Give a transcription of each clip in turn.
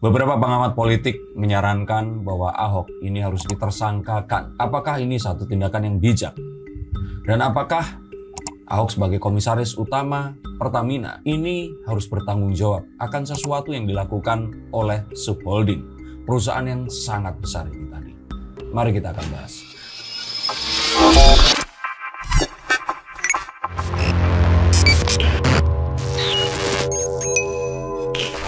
Beberapa pengamat politik menyarankan bahwa Ahok ini harus ditersangkakan. Apakah ini satu tindakan yang bijak? Dan apakah Ahok sebagai komisaris utama Pertamina ini harus bertanggung jawab akan sesuatu yang dilakukan oleh subholding, perusahaan yang sangat besar ini tadi? Mari kita akan bahas.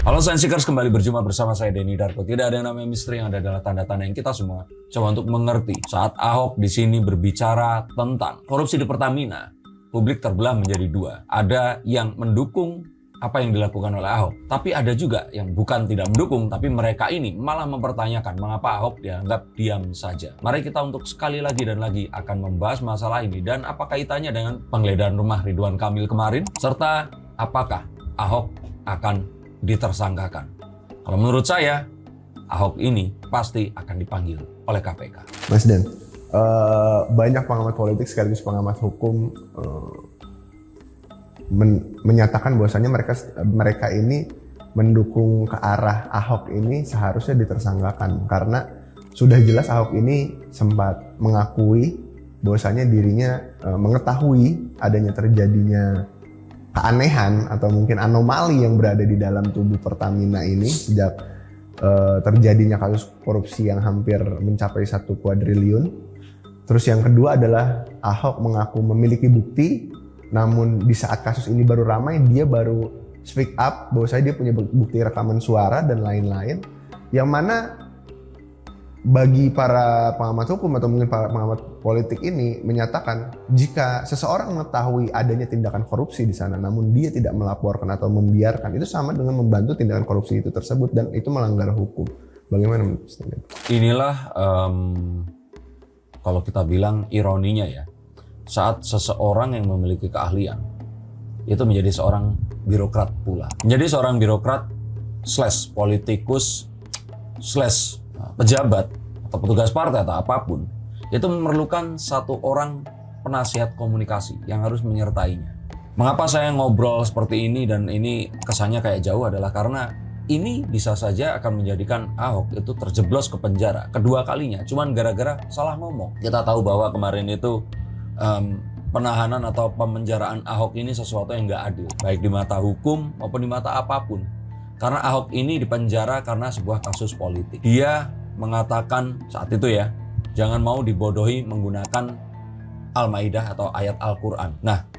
Halo Science Seekers, kembali berjumpa bersama saya Denny Darko. Tidak ada yang namanya misteri, yang ada adalah tanda-tanda yang kita semua coba untuk mengerti. Saat Ahok di sini berbicara tentang korupsi di Pertamina, publik terbelah menjadi dua. Ada yang mendukung apa yang dilakukan oleh Ahok, tapi ada juga yang bukan tidak mendukung, tapi mereka ini malah mempertanyakan mengapa Ahok dianggap diam saja. Mari kita untuk sekali lagi dan lagi akan membahas masalah ini dan apa kaitannya dengan penggeledahan rumah Ridwan Kamil kemarin, serta apakah Ahok akan ditersangkakan. Kalau menurut saya, Ahok ini pasti akan dipanggil oleh KPK. Mas Den, banyak pengamat politik sekaligus pengamat hukum menyatakan bahwasanya mereka ini mendukung ke arah Ahok ini seharusnya ditersangkakan karena sudah jelas Ahok ini sempat mengakui bahwasanya dirinya mengetahui adanya terjadinya keanehan atau mungkin anomali yang berada di dalam tubuh Pertamina ini sejak terjadinya kasus korupsi yang hampir mencapai 1 kuadriliun. Terus yang kedua adalah Ahok mengaku memiliki bukti, namun di saat kasus ini baru ramai dia baru speak up bahwasanya dia punya bukti rekaman suara dan lain-lain, yang mana bagi para pengamat hukum atau mungkin para pengamat politik ini menyatakan jika seseorang mengetahui adanya tindakan korupsi di sana namun dia tidak melaporkan atau membiarkan, itu sama dengan membantu tindakan korupsi itu tersebut dan itu melanggar hukum. Bagaimana menurut Anda? Inilah kalau kita bilang ironinya ya, saat seseorang yang memiliki keahlian itu menjadi seorang birokrat pula. Menjadi seorang birokrat / politikus / pejabat atau petugas partai atau apapun, itu memerlukan satu orang penasihat komunikasi yang harus menyertainya. Mengapa saya ngobrol seperti ini dan ini kesannya kayak jauh adalah karena ini bisa saja akan menjadikan Ahok itu terjeblos ke penjara kedua kalinya cuman gara-gara salah ngomong. Kita tahu bahwa kemarin itu penahanan atau pemenjaraan Ahok ini sesuatu yang nggak adil, baik di mata hukum maupun di mata apapun. Karena Ahok ini dipenjara karena sebuah kasus politik. Dia mengatakan saat itu ya, jangan mau dibodohi menggunakan Al-Maidah atau ayat Al-Quran. Nah,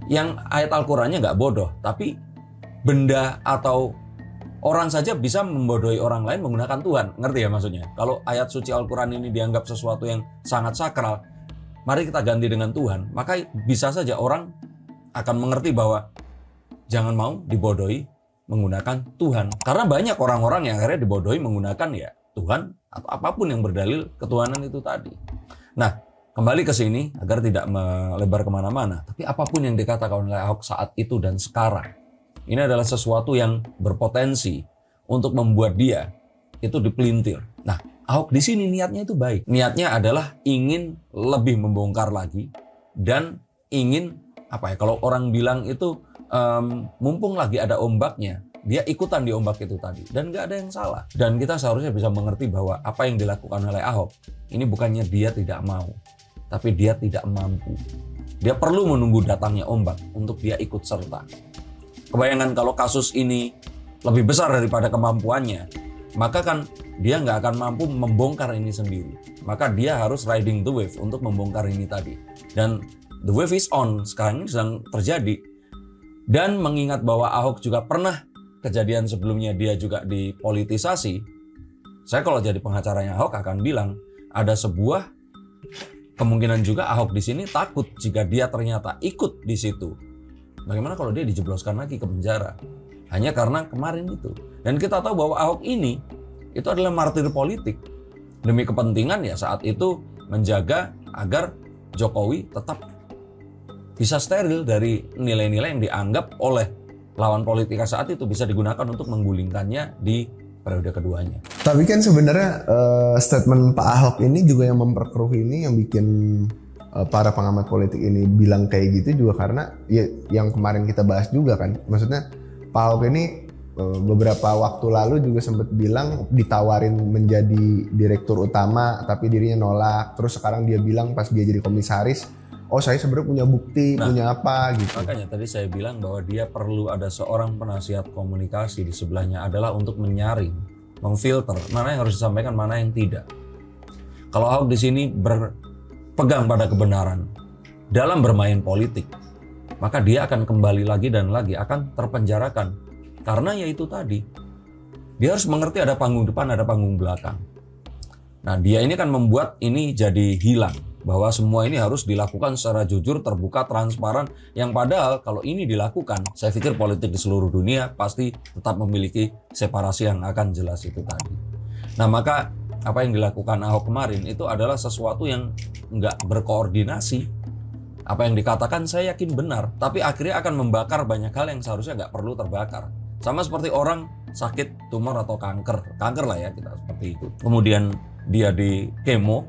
yang ayat Al-Qurannya nggak bodoh, tapi benda atau orang saja bisa membodohi orang lain menggunakan Tuhan. Ngerti ya maksudnya? Kalau ayat suci Al-Quran ini dianggap sesuatu yang sangat sakral, mari kita ganti dengan Tuhan. Maka bisa saja orang akan mengerti bahwa jangan mau dibodohi menggunakan Tuhan. Karena banyak orang-orang yang akhirnya dibodohi menggunakan ya Tuhan atau apapun yang berdalil ketuhanan itu tadi. Nah, kembali ke sini agar tidak melebar kemana-mana. Tapi apapun yang dikatakan oleh Ahok saat itu dan sekarang, ini adalah sesuatu yang berpotensi untuk membuat dia itu dipelintir. Nah, Ahok di sini niatnya itu baik. Niatnya adalah ingin lebih membongkar lagi dan ingin kalau orang bilang itu mumpung lagi ada ombaknya, dia ikutan di ombak itu tadi dan nggak ada yang salah. Dan kita seharusnya bisa mengerti bahwa apa yang dilakukan oleh Ahok ini bukannya dia tidak mau, tapi dia tidak mampu. Dia perlu menunggu datangnya ombak untuk dia ikut serta. Kebayangan kalau kasus ini lebih besar daripada kemampuannya, maka kan dia nggak akan mampu membongkar ini sendiri. Maka dia harus riding the wave untuk membongkar ini tadi. Dan the wave is on, sekarang ini sedang terjadi. Dan mengingat bahwa Ahok juga pernah kejadian sebelumnya dia juga dipolitisasi, saya kalau jadi pengacaranya Ahok akan bilang ada sebuah kemungkinan juga Ahok di sini takut jika dia ternyata ikut di situ. Bagaimana kalau dia dijebloskan lagi ke penjara? Hanya karena kemarin itu. Dan kita tahu bahwa Ahok ini itu adalah martir politik. Demi kepentingan ya saat itu menjaga agar Jokowi tetap bisa steril dari nilai-nilai yang dianggap oleh lawan politika saat itu bisa digunakan untuk menggulingkannya di periode keduanya. Tapi kan sebenarnya statement Pak Ahok ini juga yang memperkeruh ini, yang bikin para pengamat politik ini bilang kayak gitu juga karena ya yang kemarin kita bahas juga kan. Maksudnya Pak Ahok ini beberapa waktu lalu juga sempat bilang ditawarin menjadi direktur utama tapi dirinya nolak. Terus sekarang dia bilang pas dia jadi komisaris, oh saya sebenarnya punya bukti, punya apa gitu. Makanya tadi saya bilang bahwa dia perlu ada seorang penasihat komunikasi di sebelahnya adalah untuk menyaring, memfilter mana yang harus disampaikan, mana yang tidak. Kalau Ahok di sini berpegang pada kebenaran dalam bermain politik, maka dia akan kembali lagi dan lagi akan terpenjarakan. Karena ya itu tadi, dia harus mengerti ada panggung depan, ada panggung belakang. Nah dia ini kan membuat ini jadi hilang, bahwa semua ini harus dilakukan secara jujur, terbuka, transparan, yang padahal kalau ini dilakukan, saya pikir politik di seluruh dunia pasti tetap memiliki separasi yang akan jelas itu tadi. Nah maka apa yang dilakukan Ahok kemarin itu adalah sesuatu yang nggak berkoordinasi. Apa yang dikatakan saya yakin benar, tapi akhirnya akan membakar banyak hal yang seharusnya nggak perlu terbakar. Sama seperti orang sakit tumor atau kanker lah ya kita seperti itu. Kemudian dia di kemo,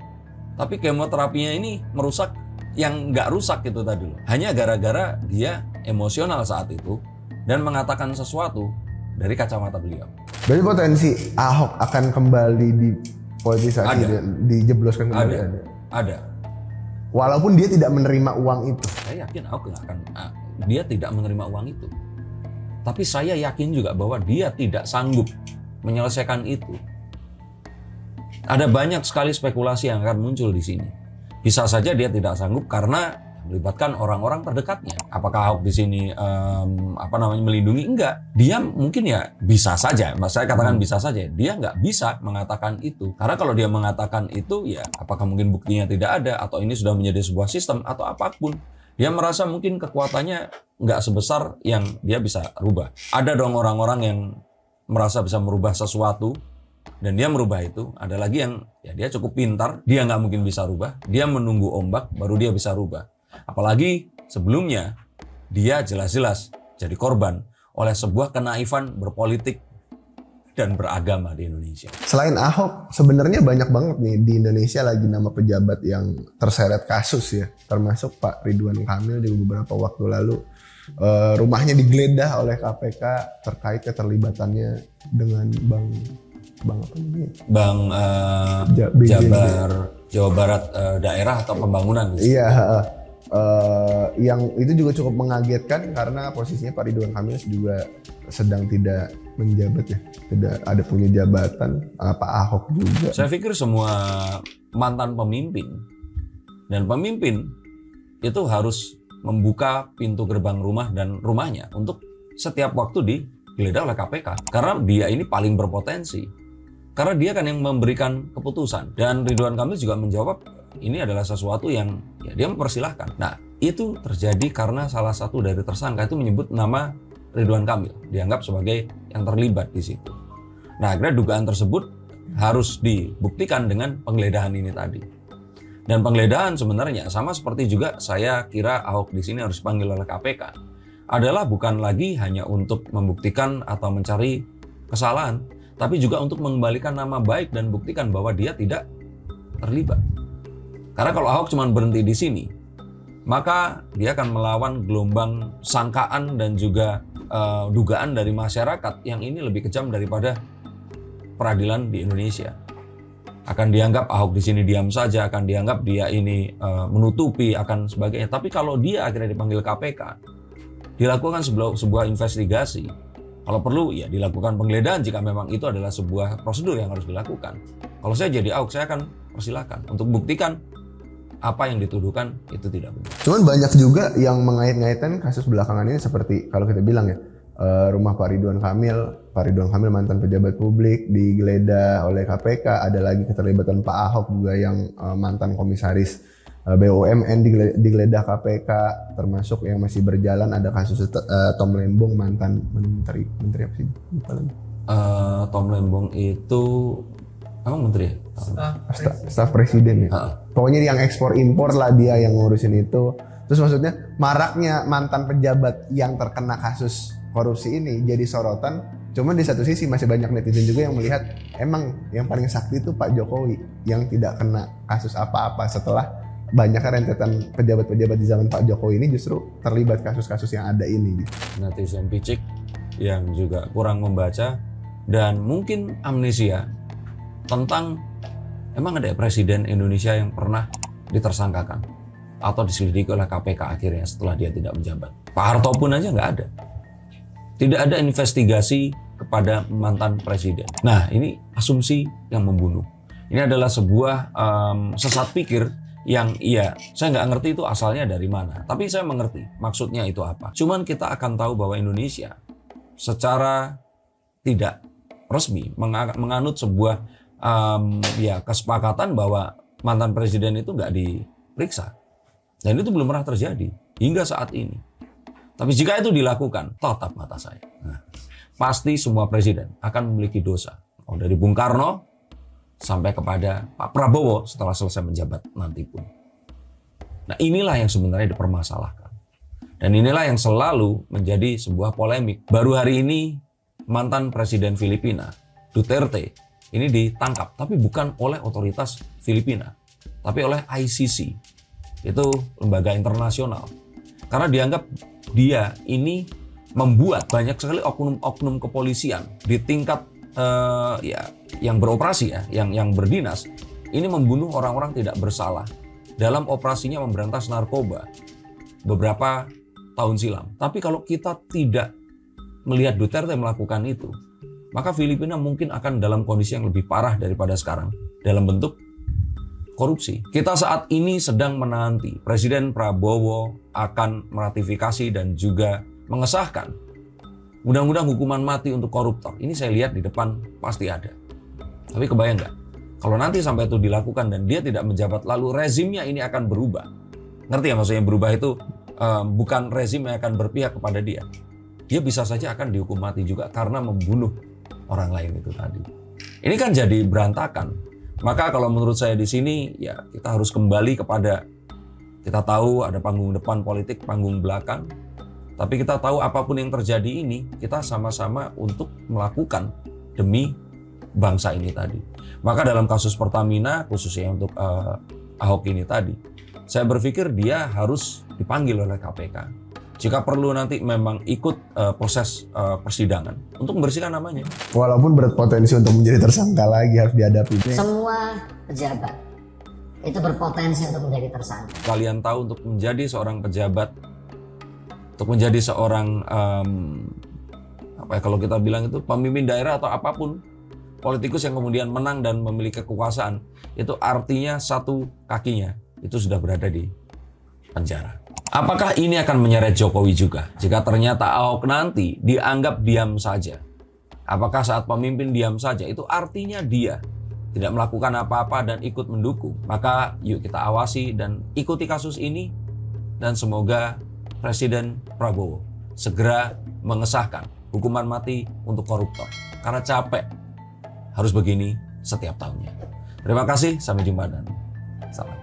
tapi kemoterapinya ini merusak yang nggak rusak itu tadi loh. Hanya gara-gara dia emosional saat itu dan mengatakan sesuatu dari kacamata beliau. Berarti potensi Ahok akan kembali dipolitisasi, dijebloskan kembali Ada. Walaupun dia tidak menerima uang itu. Saya yakin Ahok nggak akan, dia tidak menerima uang itu. Tapi saya yakin juga bahwa dia tidak sanggup menyelesaikan itu. Ada banyak sekali spekulasi yang akan muncul di sini. Bisa saja dia tidak sanggup karena melibatkan orang-orang terdekatnya. Apakah Ahok di sini melindungi? Enggak. Dia mungkin ya bisa saja. Saya katakan bisa saja. Dia nggak bisa mengatakan itu. Karena kalau dia mengatakan itu ya apakah mungkin buktinya tidak ada atau ini sudah menjadi sebuah sistem atau apapun. Dia merasa mungkin kekuatannya nggak sebesar yang dia bisa rubah. Ada dong orang-orang yang merasa bisa merubah sesuatu dan dia merubah itu. Ada lagi yang ya dia cukup pintar, dia nggak mungkin bisa rubah. Dia menunggu ombak baru dia bisa rubah. Apalagi sebelumnya dia jelas-jelas jadi korban oleh sebuah kenaifan berpolitik dan beragama di Indonesia. Selain Ahok, sebenarnya banyak banget nih di Indonesia lagi nama pejabat yang terseret kasus ya, termasuk Pak Ridwan Kamil di beberapa waktu lalu rumahnya digeledah oleh KPK terkait keterlibatannya dengan Bang apa namanya? Bang Jabar Jawa Barat daerah atau pembangunan. Iya. Yang itu juga cukup mengagetkan karena posisinya Pak Ridwan Kamil juga sedang tidak menjabat ya, tidak ada punya jabatan. Pak Ahok juga. Saya pikir semua mantan pemimpin dan pemimpin itu harus membuka pintu gerbang rumah dan rumahnya untuk setiap waktu digeledah oleh KPK karena dia ini paling berpotensi. Karena dia kan yang memberikan keputusan dan Ridwan Kamil juga menjawab ini adalah sesuatu yang ya dia mempersilahkan. Nah itu terjadi karena salah satu dari tersangka itu menyebut nama Ridwan Kamil, dianggap sebagai yang terlibat di situ. Nah akhirnya dugaan tersebut harus dibuktikan dengan penggeledahan ini tadi. Dan penggeledahan sebenarnya sama seperti juga saya kira Ahok di sini harus dipanggil oleh KPK adalah bukan lagi hanya untuk membuktikan atau mencari kesalahan, tapi juga untuk mengembalikan nama baik dan buktikan bahwa dia tidak terlibat. Karena kalau Ahok cuma berhenti di sini, maka dia akan melawan gelombang sangkaan dan juga dugaan dari masyarakat yang ini lebih kejam daripada peradilan di Indonesia. Akan dianggap Ahok di sini diam saja, akan dianggap dia ini menutupi, akan sebagainya. Tapi kalau dia akhirnya dipanggil KPK, dilakukan sebuah investigasi. Kalau perlu ya dilakukan penggeledahan jika memang itu adalah sebuah prosedur yang harus dilakukan. Kalau saya jadi Ahok, saya akan persilakan untuk buktikan apa yang dituduhkan itu tidak benar. Cuman banyak juga yang mengait-ngaitkan kasus belakangan ini seperti kalau kita bilang ya, rumah Pak Ridwan Kamil mantan pejabat publik digeledah oleh KPK, ada lagi keterlibatan Pak Ahok juga yang mantan komisaris BUMN digeledah KPK, termasuk yang masih berjalan ada kasus Tom Lembong mantan menteri apa sih? Tom Lembong itu emang menteri ya? Staf presiden ya. Pokoknya yang ekspor impor lah dia yang ngurusin itu. Terus maksudnya maraknya mantan pejabat yang terkena kasus korupsi ini jadi sorotan. Cuman di satu sisi masih banyak netizen juga yang melihat emang yang paling sakti itu Pak Jokowi yang tidak kena kasus apa-apa setelah banyak rentetan pejabat-pejabat di zaman Pak Jokowi ini justru terlibat kasus-kasus yang ada ini. Netizen picik yang juga kurang membaca dan mungkin amnesia tentang emang ada presiden Indonesia yang pernah ditersangkakan atau diselidiki oleh KPK akhirnya setelah dia tidak menjabat. Pak Harto pun aja nggak ada. Tidak ada investigasi kepada mantan presiden. Nah, ini asumsi yang membunuh. Ini adalah sebuah sesat pikir yang saya nggak ngerti itu asalnya dari mana. Tapi saya mengerti maksudnya itu apa. Cuman kita akan tahu bahwa Indonesia secara tidak resmi menganut sebuah kesepakatan bahwa mantan presiden itu nggak diperiksa. Dan itu belum pernah terjadi hingga saat ini. Tapi jika itu dilakukan, tatap mata saya. Nah, pasti semua presiden akan memiliki dosa. Dari Bung Karno sampai kepada Pak Prabowo setelah selesai menjabat nanti pun. Nah, inilah yang sebenarnya dipermasalahkan. Dan inilah yang selalu menjadi sebuah polemik. Baru hari ini mantan presiden Filipina, Duterte, ini ditangkap. Tapi bukan oleh otoritas Filipina, tapi oleh ICC. Itu lembaga internasional. Karena dianggap dia ini membuat banyak sekali oknum-oknum kepolisian di tingkat yang beroperasi yang berdinas ini membunuh orang-orang tidak bersalah dalam operasinya memberantas narkoba beberapa tahun silam. Tapi kalau kita tidak melihat Duterte melakukan itu, maka Filipina mungkin akan dalam kondisi yang lebih parah daripada sekarang dalam bentuk korupsi. Kita saat ini sedang menanti Presiden Prabowo akan meratifikasi dan juga mengesahkan undang-undang hukuman mati untuk koruptor. Ini saya lihat di depan pasti ada. Tapi kebayang nggak? Kalau nanti sampai itu dilakukan dan dia tidak menjabat, lalu rezimnya ini akan berubah. Ngerti ya maksudnya berubah itu bukan rezim yang akan berpihak kepada dia. Dia bisa saja akan dihukum mati juga karena membunuh orang lain itu tadi. Ini kan jadi berantakan. Maka kalau menurut saya di sini ya kita harus kembali kepada, kita tahu ada panggung depan politik, panggung belakang. Tapi kita tahu apapun yang terjadi ini, kita sama-sama untuk melakukan demi bangsa ini tadi. Maka dalam kasus Pertamina, khususnya untuk Ahok ini tadi, saya berpikir dia harus dipanggil oleh KPK. Jika perlu nanti memang ikut proses persidangan untuk membersihkan namanya. Walaupun berpotensi untuk menjadi tersangka lagi harus dihadapi. Semua pejabat itu berpotensi untuk menjadi tersangka. Kalian tahu untuk menjadi seorang pejabat, untuk menjadi seorang kalau kita bilang itu pemimpin daerah atau apapun, politikus yang kemudian menang dan memiliki kekuasaan, itu artinya satu kakinya itu sudah berada di penjara. Apakah ini akan menyeret Jokowi juga jika ternyata Ahok nanti dianggap diam saja? Apakah saat pemimpin diam saja itu artinya dia tidak melakukan apa-apa dan ikut mendukung? Maka yuk kita awasi dan ikuti kasus ini, dan semoga Presiden Prabowo segera mengesahkan hukuman mati untuk koruptor. Karena capek harus begini setiap tahunnya. Terima kasih, sampai jumpa dan salam.